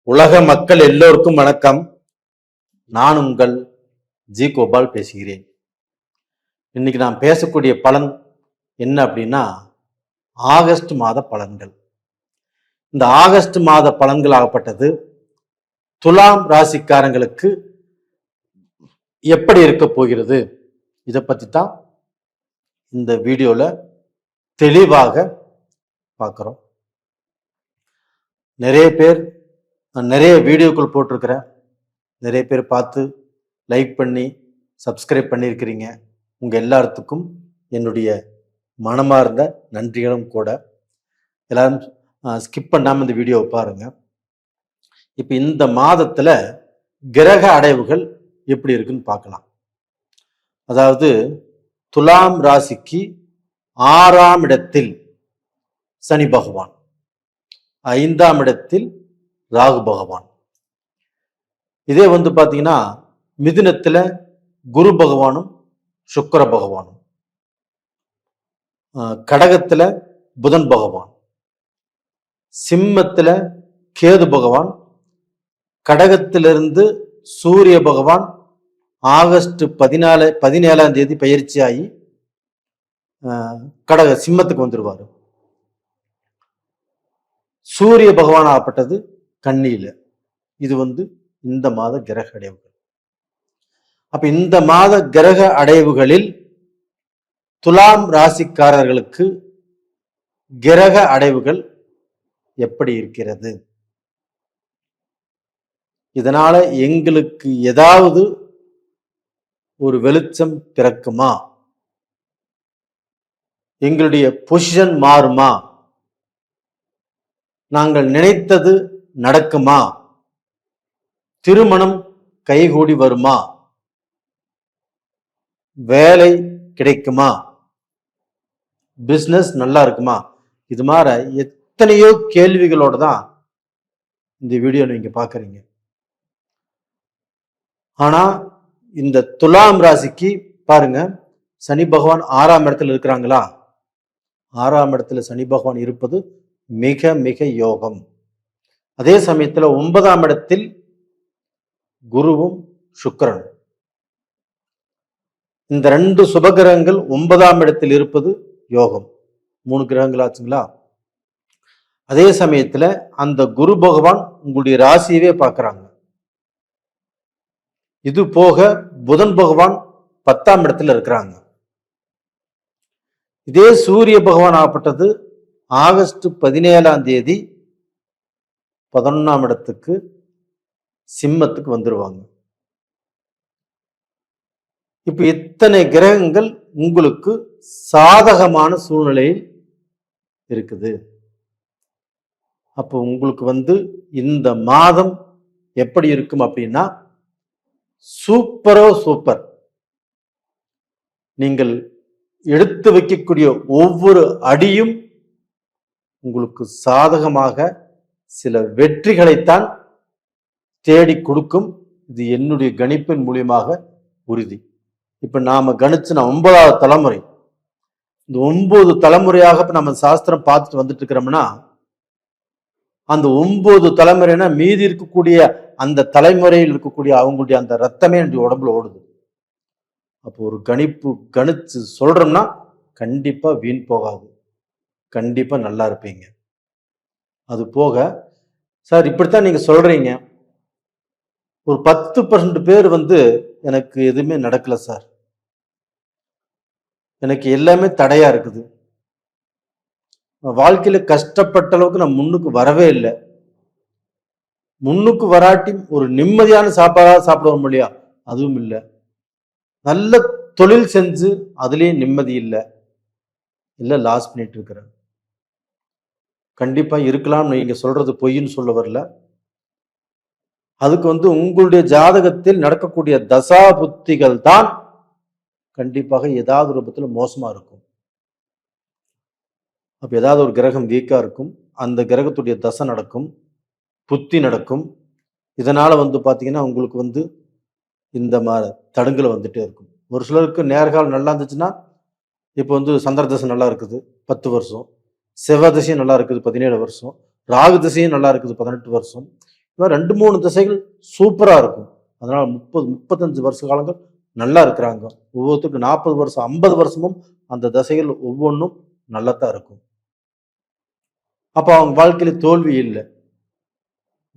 உலக மக்கள் எல்லோருக்கும் வணக்கம். நான் உங்கள் ஜி கோபால் பேசுகிறேன். இன்னைக்கு நான் பேசக்கூடிய பலன் என்ன அப்படின்னா, ஆகஸ்ட் மாத பலன்கள். இந்த ஆகஸ்ட் மாத பலன்கள் ஆகப்பட்டது துலாம் ராசிக்காரங்களுக்கு எப்படி இருக்க போகிறது, இதை பத்தி தான் இந்த வீடியோல தெளிவாக பார்க்கிறோம். நிறைய வீடியோக்கள் போட்டிருக்கிறேன். நிறைய பேர் பார்த்து லைக் பண்ணி சப்ஸ்கிரைப் பண்ணியிருக்கிறீங்க. உங்கள் எல்லாத்துக்கும் என்னுடைய மனமார்ந்த நன்றிகளும் கூட. எல்லாரும் ஸ்கிப் பண்ணாமல் இந்த வீடியோவை பாருங்க. இப்போ இந்த மாதத்தில் கிரக அடைவுகள் எப்படி இருக்குன்னு பார்க்கலாம். அதாவது துலாம் ராசிக்கு 6ஆம் இடத்தில் சனி பகவான், 5ஆம் இடத்தில் ராகு பகவான். இதே பார்த்தீங்கன்னா மிதுனத்துல குரு பகவானும் சுக்கிர பகவானும், கடகத்துல புதன் பகவான், சிம்மத்துல கேது பகவான், கடகத்திலிருந்து சூரிய பகவான் ஆகஸ்ட் 17ஆம் தேதி பயிற்சியாகி சிம்மத்துக்கு வந்துருவாரு. சூரிய பகவான் ஆகப்பட்டது கன்னியில. இது இந்த மாத கிரக அடைவுகள். அப்ப இந்த மாத கிரக அடைவுகளில் துலாம் ராசிக்காரர்களுக்கு கிரக அடைவுகள் எப்படி இருக்கிறது, இதனால எங்களுக்கு ஏதாவது ஒரு வெளிச்சம் பிறக்குமா, எங்களுடைய பொசிஷன் மாறுமா, நாங்கள் நினைத்தது நடக்குமா, திருமணம் கைகூடி வருமா, வேலை கிடைக்குமா, பிசினஸ் நல்லா இருக்குமா, இது மாதிரி எத்தனையோ கேள்விகளோட தான் இந்த வீடியோ நீங்க பாக்குறீங்க. ஆனா இந்த துலாம் ராசிக்கு பாருங்க, சனி பகவான் 6ஆம் இடத்துல இருக்கிறாங்களா. 6ஆம் இடத்துல சனி பகவான் இருப்பது மிக மிக யோகம். அதே சமயத்துல 9ஆம் இடத்தில் குருவும் சுக்கிரனும், இந்த 2 சுபகிரகங்கள் 9ஆம் இடத்தில் இருப்பது யோகம். 3 கிரகங்கள் ஆச்சுங்களா. அதே சமயத்துல அந்த குரு பகவான் உங்களுடைய ராசியவே பார்க்கறாங்க. இது போக புதன் பகவான் 10ஆம் இடத்துல இருக்கிறாங்க. இதே சூரிய பகவான் ஆகப்பட்டது ஆகஸ்ட் 17ஆம் தேதி 11ஆம் இடத்துக்கு சிம்மத்துக்கு வந்துருவாங்க. இப்ப இத்தனை கிரகங்கள் உங்களுக்கு சாதகமான சூழ்நிலையில் இருக்குது. அப்போ உங்களுக்கு இந்த மாதம் எப்படி இருக்கும் அப்படின்னா, சூப்பர். நீங்கள் எடுத்து வைக்கக்கூடிய ஒவ்வொரு அடியும் உங்களுக்கு சாதகமாக சில வெற்றிகளைத்தான் தேடி கொடுக்கும். இது என்னுடைய கணிப்பின் மூலியமாக உறுதி. இப்ப நாம கணிச்சுன 9வது தலைமுறை, இந்த 9 தலைமுறையாக இப்ப நம்ம சாஸ்திரம் பார்த்துட்டு வந்துட்டு இருக்கிறோம்னா, அந்த 9 தலைமுறைனா மீதி இருக்கக்கூடிய அந்த தலைமுறையில் இருக்கக்கூடிய அவங்களுடைய அந்த ரத்தமே என்னுடைய உடம்புல ஓடுது. அப்போ ஒரு கணிச்சு சொல்றோம்னா கண்டிப்பா வீண் போகாது, கண்டிப்பா நல்லா இருப்பீங்க. அது போக சார் இப்படித்தான் நீங்க சொல்றீங்க, ஒரு 10% பேர் எனக்கு எதுவுமே நடக்கல சார், எனக்கு எல்லாமே தடையா இருக்குது, வாழ்க்கையில கஷ்டப்பட்ட அளவுக்கு நான் முன்னுக்கு வரவே இல்லை, முன்னுக்கு வராட்டி ஒரு நிம்மதியான சாப்பாடா சாப்பிடுவோம் இல்லையா, அதுவும் இல்லை, நல்ல தொழில் செஞ்சு அதுலயும் நிம்மதி இல்லை, லாஸ் பண்ணிட்டு இருக்கிறேன். கண்டிப்பா இருக்கலாம், நீங்க சொல்றது பொய்ன்னு சொல்ல வரல. அதுக்கு உங்களுடைய ஜாதகத்தில் நடக்கக்கூடிய தசா புத்திகள் தான் கண்டிப்பாக ஏதாவது ரூபத்தில் மோசமா இருக்கும். அப்ப ஏதாவது ஒரு கிரகம் வீக்கா இருக்கும், அந்த கிரகத்துடைய தசை நடக்கும், புத்தி நடக்கும். இதனால பாத்தீங்கன்னா உங்களுக்கு இந்த மாதிரி தடுங்களை வந்துட்டே இருக்கும். ஒரு சிலருக்கு நேர்காலம் நல்லா இருந்துச்சுன்னா, இப்போ சந்திர தசை நல்லா இருக்குது 10 வருஷம், செவ்வாய் திசையும் நல்லா இருக்குது 17 வருஷம், ராகு திசையும் நல்லா இருக்குது 18 வருஷம். இந்த மாதிரி 2-3 திசைகள் சூப்பரா இருக்கும். அதனால 30-35 வருஷ காலங்கள் நல்லா இருக்கிறாங்க. ஒவ்வொருத்தருக்கும் 40 வருஷம் 50 வருஷமும் அந்த தசைகள் ஒவ்வொன்றும் நல்லாத்தான் இருக்கும். அப்ப அவங்க வாழ்க்கையில தோல்வி இல்லை,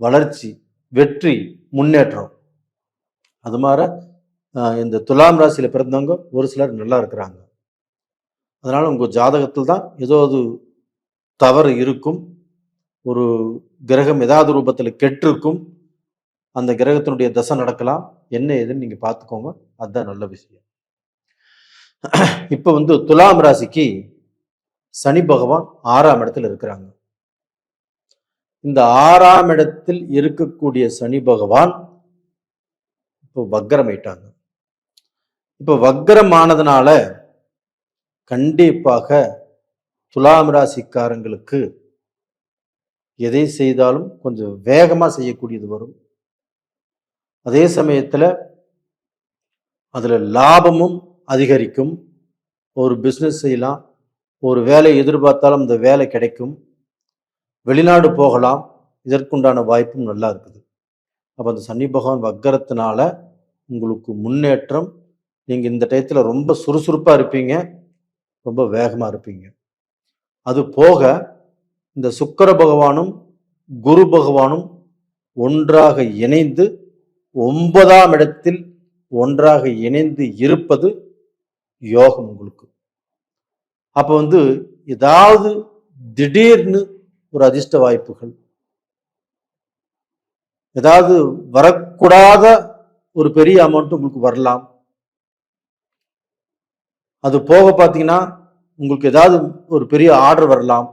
வளர்ச்சி, வெற்றி, முன்னேற்றம். அது மாதிரி இந்த துலாம் ராசியில பிறந்தவங்க ஒரு சிலர் நல்லா இருக்கிறாங்க. அதனால உங்க ஜாதகத்தில் தான் ஏதோ அது தவறு இருக்கும். ஒரு கிரகம் ஏதாவது ரூபத்தில் கெட்டிருக்கும். அந்த கிரகத்தினுடைய தசை நடக்கலாம். என்ன ஏதுன்னு நீங்க பார்த்துக்கோங்க. அதுதான் நல்ல விஷயம். இப்ப துலாம் ராசிக்கு சனி பகவான் 6ஆம் இடத்தில் இருக்கிறாங்க. இந்த 6ஆம் இடத்தில் இருக்கக்கூடிய சனி பகவான் இப்போ வக்ரமாயிட்டாங்க. இப்போ வக்ரமானதுனால கண்டிப்பாக துலாம் ராசிக்காரங்களுக்கு எதை செய்தாலும் கொஞ்சம் வேகமா செய்யக்கூடியது வரும். அதே சமயத்துல அதுல லாபமும் அதிகரிக்கும். ஒரு பிசினஸ் செய்யலாம், ஒரு வேலை எதிர்பார்த்தாலும் அந்த வேலை கிடைக்கும், வெளிநாடு போகலாம், இதற்குண்டான வாய்ப்பும் நல்லா இருக்குது. அப்போ அந்த சனி பகவான் வக்கரத்தினால உங்களுக்கு முன்னேற்றம். நீங்க இந்த டயத்துல ரொம்ப சுறுசுறுப்பா இருப்பீங்க, ரொம்ப வேகமா இருப்பீங்க. அது போக இந்த சுக்கிர பகவானும் குரு பகவானும் ஒன்றாக இணைந்து 9ஆம் இடத்தில் ஒன்றாக இணைந்து இருப்பது யோகம் உங்களுக்கு. அப்ப ஏதாவது திடீர்னு ஒரு அதிர்ஷ்ட வாய்ப்புகள், ஏதாவது வரக்கூடாத ஒரு பெரிய அமௌண்ட் உங்களுக்கு வரலாம். அது போக பார்த்தீங்கன்னா உங்களுக்கு ஏதாவது ஒரு பெரிய ஆர்டர் வரலாம்.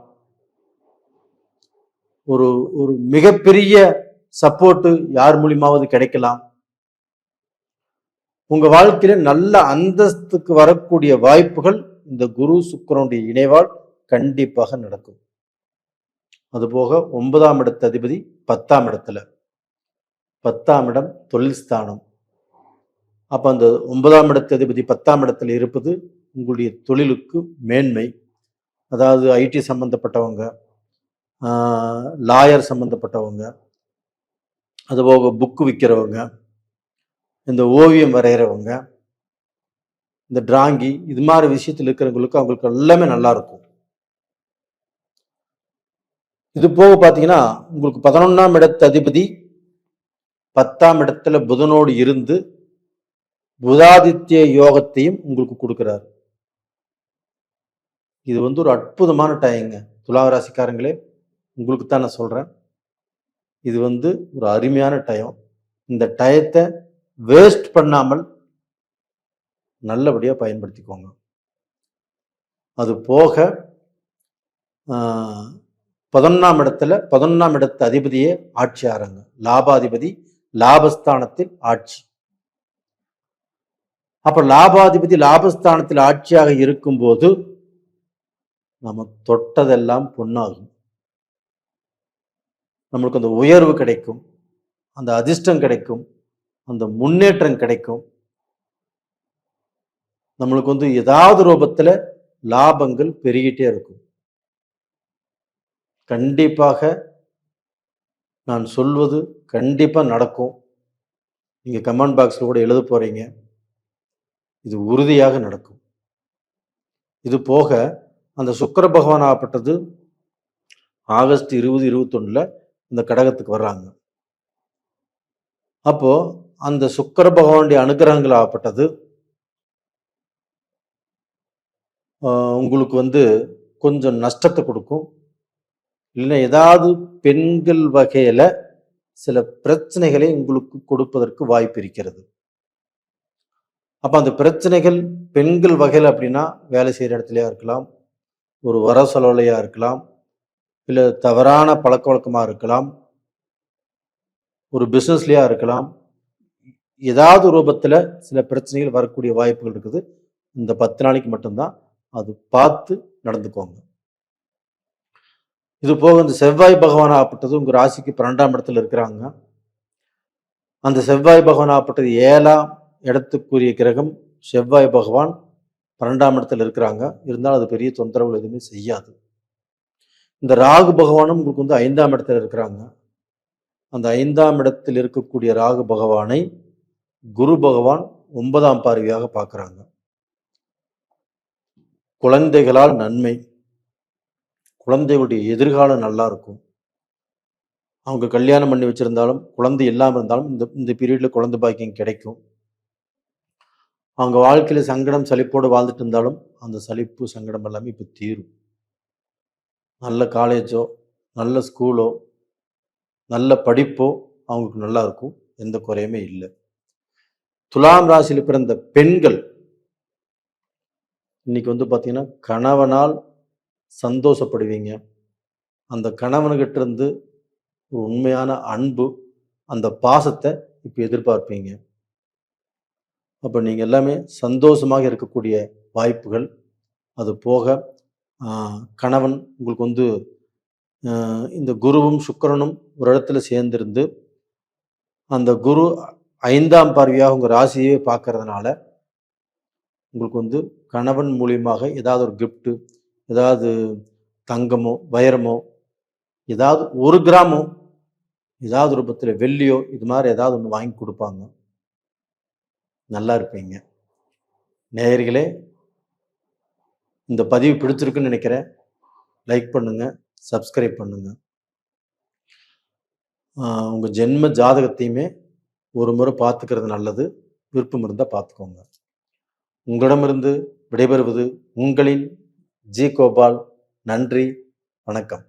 ஒரு ஒரு மிகப்பெரிய சப்போர்ட் யார் மூலியமாவது கிடைக்கலாம். உங்க வாழ்க்கையில நல்ல அந்தஸ்துக்கு வரக்கூடிய வாய்ப்புகள் இந்த குரு சுக்கிரனுடைய இணைவால் கண்டிப்பாக நடக்கும். அதுபோக 9ஆம் இடத்து அதிபதி 10ஆம் இடத்துல, 10ஆம் இடம் தொழில் ஸ்தானம். அப்ப அந்த 9ஆம் இடத்து அதிபதி 10ஆம் இடத்துல இருப்பது உங்களுடைய தொழிலுக்கு மேன்மை. அதாவது ஐடி சம்பந்தப்பட்டவங்க, லாயர் சம்பந்தப்பட்டவங்க, அதுபோக புக்கு விற்கிறவங்க, இந்த ஓவியம் வரைகிறவங்க, இந்த டிராங்கி, இது மாதிரி விஷயத்தில் இருக்கிறவங்களுக்கு அவங்களுக்கு எல்லாமே நல்லா இருக்கும். இது போக பார்த்தீங்கன்னா உங்களுக்கு 11ஆம் இடத்து அதிபதி 10ஆம் இடத்துல புதனோடு இருந்து புதாதித்ய யோகத்தையும் உங்களுக்கு கொடுக்கிறார். இது ஒரு அற்புதமான டயங்க துளாராசிக்காரங்களே, உங்களுக்கு தான் நான் சொல்றேன். இது ஒரு அருமையான டயம். இந்த டயத்தை வேஸ்ட் பண்ணாமல் நல்லபடியா பயன்படுத்திக்கோங்க. அது போக 11ஆம் இடத்து அதிபதியே ஆட்சி ஆறாங்க. லாபாதிபதி லாபஸ்தானத்தில் ஆட்சி. அப்ப லாபாதிபதி லாபஸ்தானத்தில் ஆட்சியாக இருக்கும் போது நம்ம தொட்டதெல்லாம் பொன்னாகும். நம்மளுக்கு அந்த உயர்வு கிடைக்கும், அந்த அதிர்ஷ்டம் கிடைக்கும், அந்த முன்னேற்றம் கிடைக்கும். நம்மளுக்கு ஏதாவது ரூபத்துல லாபங்கள் பெருகிட்டே இருக்கும். கண்டிப்பாக நான் சொல்வது கண்டிப்பா நடக்கும். நீங்க கமெண்ட் பாக்ஸ்ல கூட எழுத போறீங்க. இது உறுதியாக நடக்கும். இது போக அந்த சுக்கிர பகவான் ஆகப்பட்டது ஆகஸ்ட் 2021 இந்த கடகத்துக்கு வர்றாங்க. அப்போ அந்த சுக்கிர பகவானுடைய அனுகிரகங்கள் ஆகப்பட்டது உங்களுக்கு கொஞ்சம் நஷ்டத்தை கொடுக்கும். இல்லைன்னா ஏதாவது பெண்கள் வகையில சில பிரச்சனைகளை உங்களுக்கு கொடுப்பதற்கு வாய்ப்பு இருக்கிறது. அப்ப அந்த பிரச்சனைகள் பெண்கள் வகையில் அப்படின்னா வேலை செய்யற இடத்துலயா இருக்கலாம், ஒரு வர செலவுலையா இருக்கலாம், இல்ல தவறான பழக்க வழக்கமா இருக்கலாம், ஒரு பிசினஸ்லயா இருக்கலாம். ஏதாவது ரூபத்துல சில பிரச்சனைகள் வரக்கூடிய வாய்ப்புகள் இருக்குது. இந்த 10 நாளைக்கு மட்டும்தான் அது பார்த்து நடந்துக்கோங்க. இது போக இந்த செவ்வாய் பகவான் ஆகப்பட்டது உங்க ராசிக்கு 12ஆம் இடத்துல இருக்கிறாங்க. அந்த செவ்வாய் பகவான் ஆகப்பட்டது 7ஆம் இடத்துக்குரிய கிரகம். செவ்வாய் பகவான் 12ஆம் இடத்துல இருக்கிறாங்க. இருந்தாலும் அது பெரிய தொந்தரவுகள் எதுவுமே செய்யாது. இந்த ராகு பகவானும் உங்களுக்கு 5ஆம் இடத்துல இருக்கிறாங்க. அந்த 5ஆம் இடத்தில் இருக்கக்கூடிய ராகு பகவானை குரு பகவான் 9ஆம் பார்வையாக பார்க்குறாங்க. குழந்தைகளால் நன்மை, குழந்தைகளுடைய எதிர்காலம் நல்லா இருக்கும். அவங்க கல்யாணம் பண்ணி வச்சிருந்தாலும் குழந்தை இல்லாமல் இருந்தாலும் இந்த பீரியட்ல குழந்தை பாக்கியம் கிடைக்கும். அவங்க வாழ்க்கையில சங்கடம் சலிப்போடு வாழ்ந்துட்டு இருந்தாலும் அந்த சலிப்பு சங்கடம் எல்லாமே இப்போ தீரும். நல்ல காலேஜோ நல்ல ஸ்கூலோ நல்ல படிப்போ அவங்களுக்கு நல்லா இருக்கும். எந்த குறையுமே இல்லை. துலாம் ராசியில் பிறந்த பெண்கள் இன்னைக்கு பார்த்தீங்கன்னா கணவனால் சந்தோஷப்படுவீங்க. அந்த கணவன்கிட்ட இருந்து ஒரு உண்மையான அன்பு, அந்த பாசத்தை இப்போ எதிர்பார்ப்பீங்க. அப்போ நீங்கள் எல்லாமே சந்தோஷமாக இருக்கக்கூடிய வாய்ப்புகள். அது போக கணவன் உங்களுக்கு இந்த குருவும் சுக்கிரனும் ஒரு இடத்துல சேர்ந்திருந்து அந்த குரு 5ஆம் பார்வையாக உங்கள் ராசியே பார்க்கறதுனால உங்களுக்கு கணவன் மூலியமாக ஏதாவது ஒரு கிஃப்ட்டு, ஏதாவது தங்கமோ வைரமோ, ஏதாவது 1 கிராமோ, ஏதாவது ரூபத்தில் வெள்ளியோ, இது மாதிரி ஏதாவது ஒன்று வாங்கி கொடுப்பாங்க. நல்லா இருப்பீங்க. நேயர்களே, இந்த பதிவு பிடிச்சிருக்குன்னு நினைக்கிறேன். லைக் பண்ணுங்க, சப்ஸ்கிரைப் பண்ணுங்க. உங்கள் ஜென்ம ஜாதகத்தையுமே ஒரு முறை பார்த்துக்கிறது நல்லது. விருப்பம் இருந்தால் பார்த்துக்கோங்க. உங்களிடமிருந்து விடைபெறுவது உங்களின் ஜி கோபால். நன்றி, வணக்கம்.